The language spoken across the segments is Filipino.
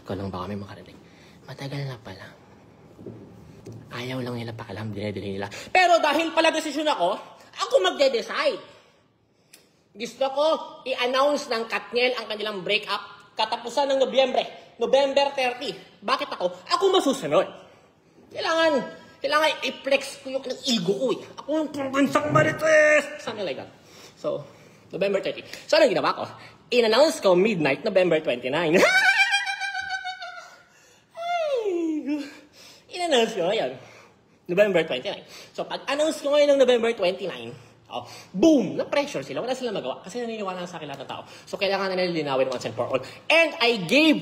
ko lang baka may makarinig. Matagal na pala. Ayaw lang nila paalam, dinedeli nila. Pero dahil pala desisyon ako magde-decide. Gusto ko i-announce ng Katniel ang kanilang breakup katapusan ng November 30. Bakit ako? Ako masusunod. Kailangan i-flex ko yung ego ko eh. Ako yung probinsang marites! Something like that. So, November 30. So, anong ginawa ko? In-announce ko midnight, November 29. In-announce ko ngayon, November 29. So, pag-announce ko ngayon ng November 29, boom! Na-pressure sila. Wala sila magawa. Kasi naniniwala sa akin lahat ng tao. So, kailangan na nila linawin once and for all. And I gave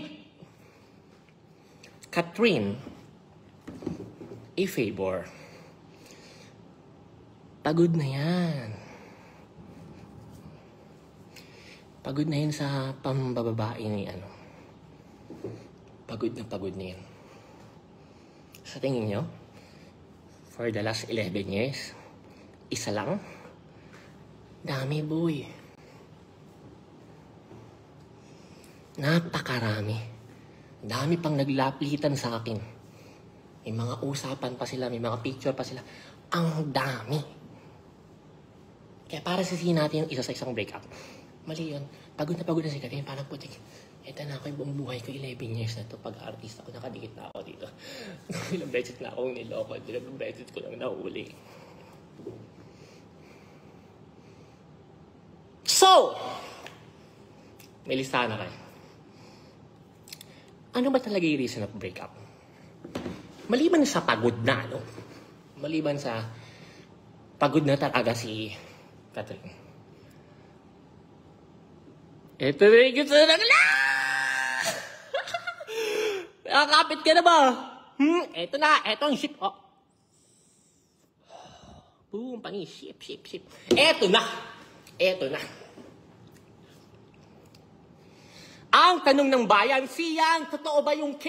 Catherine a favor. Pagod na yan. Pagod na yan sa pambababae ni ano. Pagod na yan. Sa tingin nyo, for the last 11 years, isa lang? Dami, boy. Napakarami. Dami pang naglapitan sa akin. May mga usapan pa sila, may mga picture pa sila. Ang dami. Kaya para sisihin natin yung isa sa isang breakup. Mali yun. Pagod na si Katrin. Parang putik. Ito na ako yung buong buhay ko. 11 years na ito. Pag-artist ako, nakadikit na ako dito. Ilang beses na akong niloko. Ilang beses ko lang nahuli. So, may listahan na kayo. Ano ba talaga yung reason of breakup? Maliban sa pagod na, no? Maliban sa pagod na talaga si Catherine. Ito na yung gusto na nakakapit ka na ba? Ito ang ship. Oh. Boom, ship. Ito na. Ang tanong ng bayan, Sian, totoo ba yung K?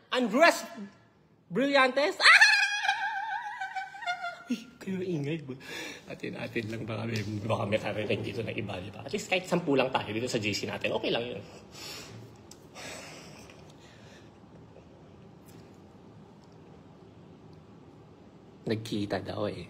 Andres Brillantes? Kayo ingay ba? Atin lang baka may karinig dito na iba, di ba? At least kahit 10 lang tayo dito sa JC natin, okay lang yun. Nagkita daw eh.